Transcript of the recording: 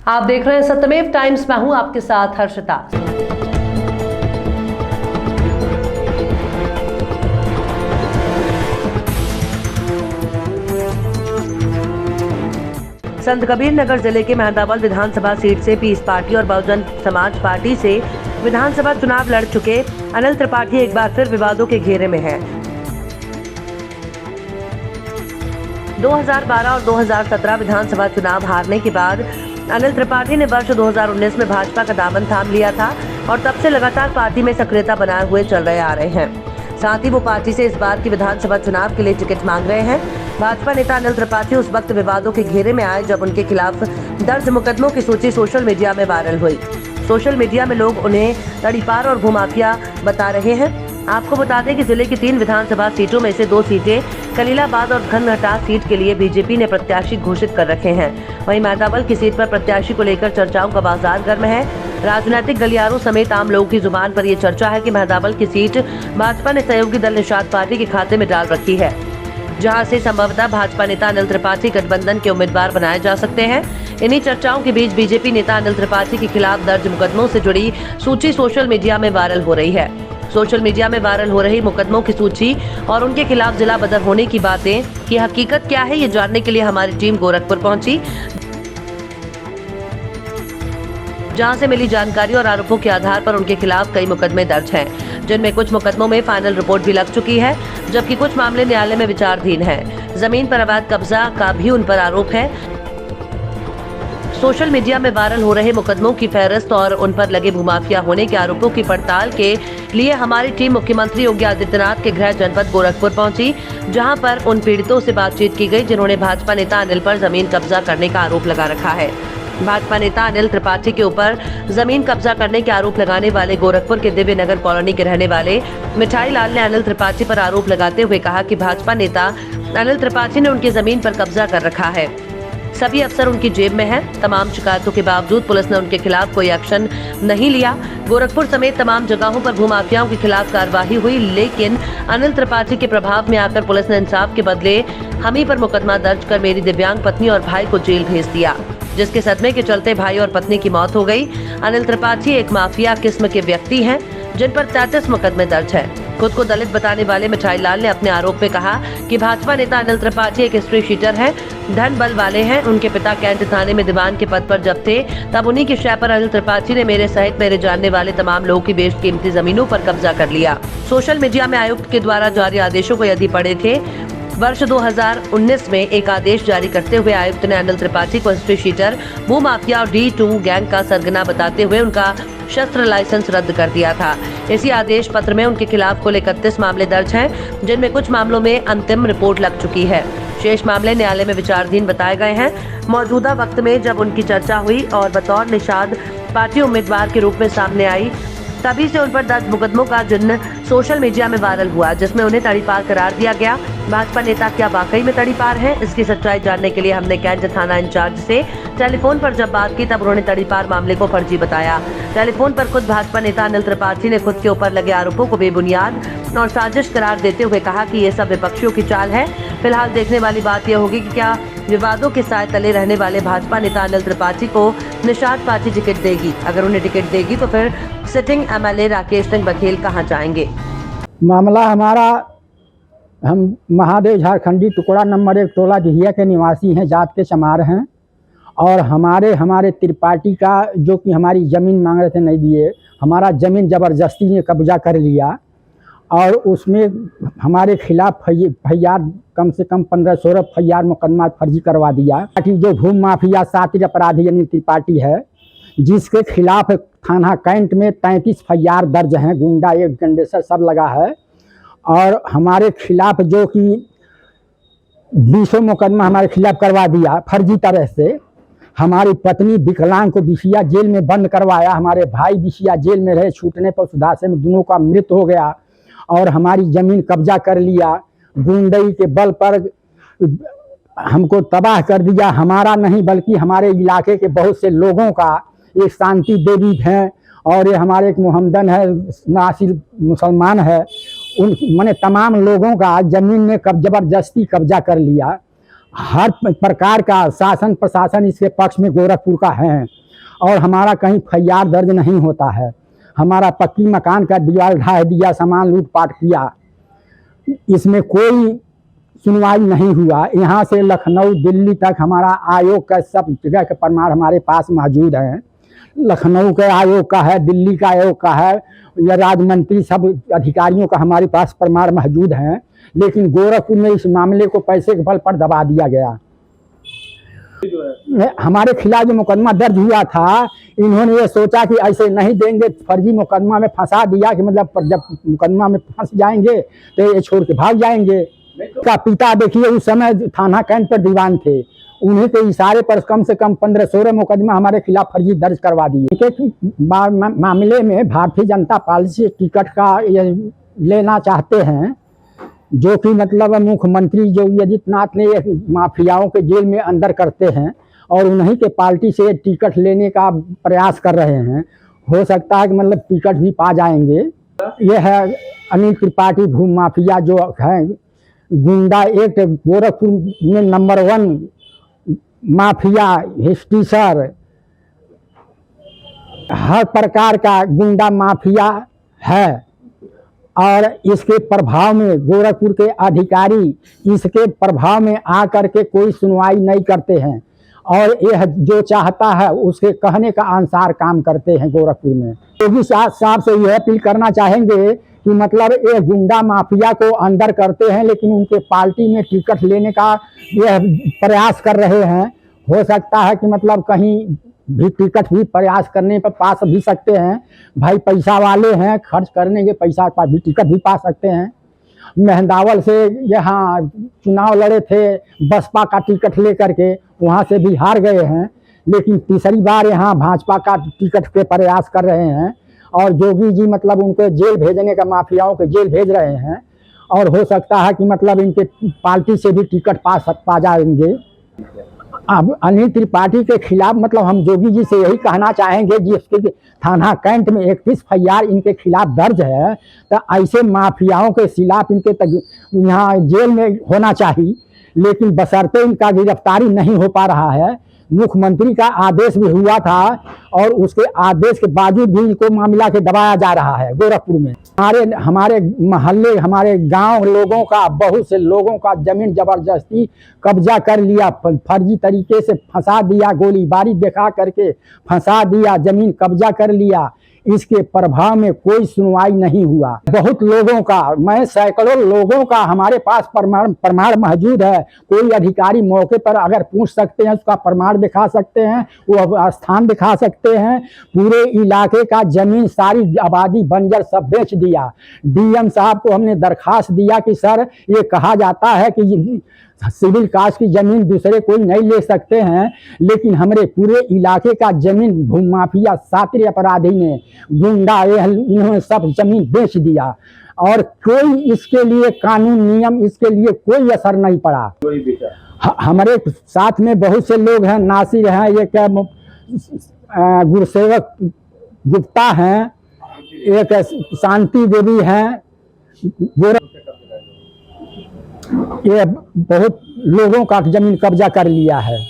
आप देख रहे हैं सत्यमेव टाइम्स। मैं हूं आपके साथ हर्षिता। संत कबीर नगर जिले के मेहंदावल विधानसभा सीट से पीस पार्टी और बहुजन समाज पार्टी से विधानसभा चुनाव लड़ चुके अनिल त्रिपाठी एक बार फिर विवादों के घेरे में हैं। 2012 और 2017 विधानसभा चुनाव हारने के बाद अनिल त्रिपाठी ने वर्ष 2019 में भाजपा का दामन थाम लिया था और तब से लगातार पार्टी में सक्रियता बनाए हुए चल रहे आ रहे हैं। साथ ही वो पार्टी से इस बार की विधानसभा चुनाव के लिए टिकट मांग रहे हैं। भाजपा नेता अनिल त्रिपाठी उस वक्त विवादों के घेरे में आए जब उनके खिलाफ दर्ज मुकदमों की सूची सोशल मीडिया में वायरल हुई। सोशल मीडिया में लोग उन्हें तड़ीपार और भूमाफिया बता रहे हैं। आपको बता दें कि जिले की 3 विधानसभा सीटों में से 2 सीटें कलीलाबाद और घनघटा सीट के लिए बीजेपी ने प्रत्याशी घोषित कर रखे हैं। वहीं मेहंदावल की सीट पर प्रत्याशी को लेकर चर्चाओं का बाजार गर्म है। राजनीतिक गलियारों समेत आम लोगों की जुबान पर ये चर्चा है कि मेहंदावल की सीट भाजपा ने सहयोगी दल निषाद पार्टी के खाते में डाल रखी है, जहां से संभवतः भाजपा नेता अनिल त्रिपाठी गठबंधन के उम्मीदवार बनाए जा सकते हैं। इन्हीं चर्चाओं के बीच बीजेपी नेता अनिल त्रिपाठी के खिलाफ दर्ज मुकदमों से जुड़ी सूची सोशल मीडिया में वायरल हो रही है। सोशल मीडिया में वायरल हो रही मुकदमों की सूची और उनके खिलाफ जिला बदर होने की बातें की हकीकत क्या है, ये जानने के लिए हमारी टीम गोरखपुर पहुंची, जहां से मिली जानकारी और आरोपों के आधार पर उनके खिलाफ कई मुकदमे दर्ज हैं, जिनमें कुछ मुकदमों में फाइनल रिपोर्ट भी लग चुकी है, जबकि कुछ मामले न्यायालय में विचाराधीन हैं। जमीन पर अवैध कब्जा का भी उन पर आरोप है। सोशल मीडिया में वायरल हो रहे मुकदमों की फहरिस्त और उन पर लगे भूमाफिया होने के आरोपों की पड़ताल के लिए हमारी टीम मुख्यमंत्री योगी आदित्यनाथ के गृह जनपद गोरखपुर पहुंची, जहां पर उन पीड़ितों से बातचीत की गई जिन्होंने भाजपा नेता अनिल पर जमीन कब्जा करने का आरोप लगा रखा है। भाजपा नेता अनिल त्रिपाठी के ऊपर जमीन कब्जा करने के आरोप लगाने वाले गोरखपुर के दिव्य नगर कॉलोनी के रहने वाले मिठाई लाल ने अनिल त्रिपाठी पर आरोप लगाते हुए कहा कि भाजपा नेता अनिल त्रिपाठी ने उनकी जमीन पर कब्जा कर रखा है। सभी अफसर उनकी जेब में हैं। तमाम शिकायतों के बावजूद पुलिस ने उनके खिलाफ कोई एक्शन नहीं लिया। गोरखपुर समेत तमाम जगहों पर भूमाफियाओं के खिलाफ कार्रवाई हुई, लेकिन अनिल त्रिपाठी के प्रभाव में आकर पुलिस ने इंसाफ के बदले हम ही पर मुकदमा दर्ज कर मेरी दिव्यांग पत्नी और भाई को जेल भेज दिया, जिसके सदमे के चलते भाई और पत्नी की मौत हो गई। अनिल त्रिपाठी एक माफिया किस्म के व्यक्ति हैं, जिन पर 33 मुकदमे दर्ज हैं। खुद को दलित बताने वाले मिठाई लाल ने अपने आरोप में कहा कि भाजपा नेता अनिल त्रिपाठी एक हिस्ट्री शीटर हैं, धन बल वाले हैं। उनके पिता कैंट थाने में दीवान के पद पर जब थे, तब उन्हीं की शय पर अनिल त्रिपाठी ने मेरे सहित मेरे जानने वाले तमाम लोगों की बेशकीमती जमीनों पर कब्जा कर लिया। सोशल मीडिया में आयुक्त के द्वारा जारी आदेशों को यदि पढ़े थे, वर्ष 2019 में एक आदेश जारी करते हुए आयुक्त ने अनिल त्रिपाठी को हिस्ट्री शीटर, भूमाफिया और D2 गैंग का सरगना बताते हुए उनका शस्त्र लाइसेंस रद्द कर दिया था। इसी आदेश पत्र में उनके खिलाफ कुल 31 मामले दर्ज हैं, जिनमें कुछ मामलों में अंतिम रिपोर्ट लग चुकी है। शेष मामले न्यायालय में विचाराधीन बताए गए हैं। मौजूदा वक्त में जब उनकी चर्चा हुई और बतौर निषाद पार्टी उम्मीदवार के रूप में सामने आई, तभी से उन पर दर्ज मुकदमों का जिन्न सोशल मीडिया में वायरल हुआ, जिसमें उन्हें तड़ीपार करार दिया गया। भाजपा नेता क्या वाकई में तड़ीपार हैं, इसकी सच्चाई जानने के लिए हमने कैंट थाना इंचार्ज से टेलीफोन पर जब बात की, तब उन्होंने तड़ीपार मामले को फर्जी बताया। टेलीफोन पर खुद भाजपा नेता अनिल त्रिपाठी ने खुद के ऊपर लगे आरोपों को बेबुनियाद और साजिश करार देते हुए कहा कि ये सब विपक्षियों की चाल है। फिलहाल देखने वाली बात यह होगी कि क्या विवादों के साए तले रहने वाले भाजपा नेता अनिल त्रिपाठी को निषाद पार्टी टिकट देगी। अगर उन्हें टिकट देगी तो फिर सिटिंग MLA राकेश सिंह बघेल कहां जाएंगे। मामला हमारा, हम महादेव झारखंडी टुकड़ा नंबर 1 टोला जिहिया के निवासी हैं, जात के चमार हैं, और हमारे त्रिपाठी का जो कि हमारी ज़मीन मांग रहे थे नहीं दिए, हमारा ज़मीन ज़बरदस्ती ने कब्जा कर लिया और उसमें हमारे खिलाफ फैयार कम से कम 15-16 फैयार मुकदमा फर्जी करवा दिया। जो भूम माफिया शातिर अपराधी अनिल त्रिपाठी है, जिसके खिलाफ थाना कैंट में 33 फैयार दर्ज हैं, गुंडा एक गंडेसर सब लगा है, और हमारे खिलाफ जो कि 20 मुकदमा हमारे खिलाफ करवा दिया फर्जी तरह से। हमारी पत्नी विकलांग को बिशिया जेल में बंद करवाया, हमारे भाई बिशिया जेल में रहे, छूटने पर सुधासे में दोनों का मृत्यु हो गया, और हमारी ज़मीन कब्जा कर लिया। गुंडई के बल पर हमको तबाह कर दिया। हमारा नहीं बल्कि हमारे इलाके के बहुत से लोगों का। एक शांति देवी हैं और ये हमारे एक मोहम्मदन है, नासिर मुसलमान है, उन मैंने तमाम लोगों का ज़मीन में ज़बरदस्ती कब्जा कर लिया। हर प्रकार का शासन प्रशासन इसके पक्ष में गोरखपुर का है और हमारा कहीं FIR दर्ज नहीं होता है। हमारा पक्की मकान का दीवार ढा दिया, सामान लूटपाट किया, इसमें कोई सुनवाई नहीं हुआ। यहाँ से लखनऊ दिल्ली तक हमारा आयोग का सब जगह के प्रमाण हमारे पास मौजूद हैं। लखनऊ के आयोग का है, दिल्ली का आयोग का है, या राज्य मंत्री सब अधिकारियों का हमारे पास प्रमाण मौजूद हैं, लेकिन गोरखपुर में इस मामले को पैसे के बल पर दबा दिया गया। हमारे खिलाफ जो मुकदमा दर्ज हुआ था, इन्होंने ये सोचा कि ऐसे नहीं देंगे, फर्जी मुकदमा में फंसा दिया कि मतलब जब मुकदमा में फंस जाएंगे तो ये छोड़ के भाग जाएंगे। का पिता देखिए उस समय थाना कैंट पर दीवान थे, उन्हीं के इशारे पर कम से कम 15-16 मुकदमा हमारे खिलाफ फर्जी दर्ज करवा दिए। मामले में भारतीय जनता पार्टी से टिकट का ये लेना चाहते हैं, जो कि मतलब मुख्यमंत्री योगी आदित्यनाथ ने माफियाओं के जेल में अंदर करते हैं और उन्हीं के पार्टी से टिकट लेने का प्रयास कर रहे हैं। हो सकता है कि मतलब टिकट भी पा जाएंगे। ये है अनिल त्रिपाठी भूमि माफिया जो है गुंडा एक्ट गोरखपुर में नंबर 1 माफिया हिस्ट्रीसर, हर प्रकार का गुंडा माफिया है और इसके प्रभाव में गोरखपुर के अधिकारी इसके प्रभाव में आकर के कोई सुनवाई नहीं करते हैं और यह जो चाहता है उसके कहने का अनुसार काम करते हैं गोरखपुर में। योगी साहब से यह अपील करना चाहेंगे कि मतलब ये गुंडा माफिया को अंदर करते हैं, लेकिन उनके पार्टी में टिकट लेने का यह प्रयास कर रहे हैं। हो सकता है कि मतलब कहीं भी टिकट भी प्रयास करने पर पा भी सकते हैं। भाई पैसा वाले हैं, खर्च करने के पैसा पर भी टिकट भी पा सकते हैं। मेहंदावल से यहाँ चुनाव लड़े थे बसपा का टिकट लेकर के, वहाँ से भी हार गए हैं, लेकिन तीसरी बार यहाँ भाजपा का टिकट के प्रयास कर रहे हैं और योगी जी मतलब उनको जेल भेजने का, माफियाओं के जेल भेज रहे हैं और हो सकता है कि मतलब इनके पार्टी से भी टिकट पा जाएंगे। अब अनिल त्रिपाठी के खिलाफ मतलब हम योगी जी से यही कहना चाहेंगे, जिसके थाना कैंट में 31 FIR इनके खिलाफ दर्ज है, तो ऐसे माफियाओं के खिलाफ इनके तक यहाँ जेल में होना चाहिए, लेकिन बशर्ते इनका गिरफ्तारी नहीं हो पा रहा है। मुख्यमंत्री का आदेश भी हुआ था और उसके आदेश के बावजूद भी इनको मामला के दबाया जा रहा है गोरखपुर में। हमारे मोहल्ले, हमारे गांव लोगों का, बहुत से लोगों का जमीन जबरदस्ती कब्जा कर लिया, फर्जी तरीके से फंसा दिया, गोलीबारी दिखा करके फंसा दिया, जमीन कब्जा कर लिया। इसके प्रभाव में कोई सुनवाई नहीं हुआ। बहुत लोगों का, मैं सैकड़ों लोगों का हमारे पास प्रमाण मौजूद है। कोई अधिकारी मौके पर अगर पूछ सकते हैं, उसका प्रमाण दिखा सकते हैं, वो स्थान दिखा सकते हैं। पूरे इलाके का जमीन, सारी आबादी बंजर सब बेच दिया। DM साहब को हमने दरखास्त दिया कि सर ये कहा जाता है कि सिविल कास्ट की जमीन दूसरे कोई नहीं ले सकते हैं, लेकिन हमारे पूरे इलाके का जमीन भूमाफिया सातिर अपराधी ने, गुंडा, इन्होंने सब जमीन बेच दिया और कोई इसके लिए कानून नियम, इसके लिए कोई असर नहीं पड़ा। हमारे साथ में बहुत से लोग हैं, नासिर हैं, ये क्या गुरुसेवक गुप्ता हैं, एक शांति देवी हैं, ये बहुत लोगों का जमीन कब्जा कर लिया है।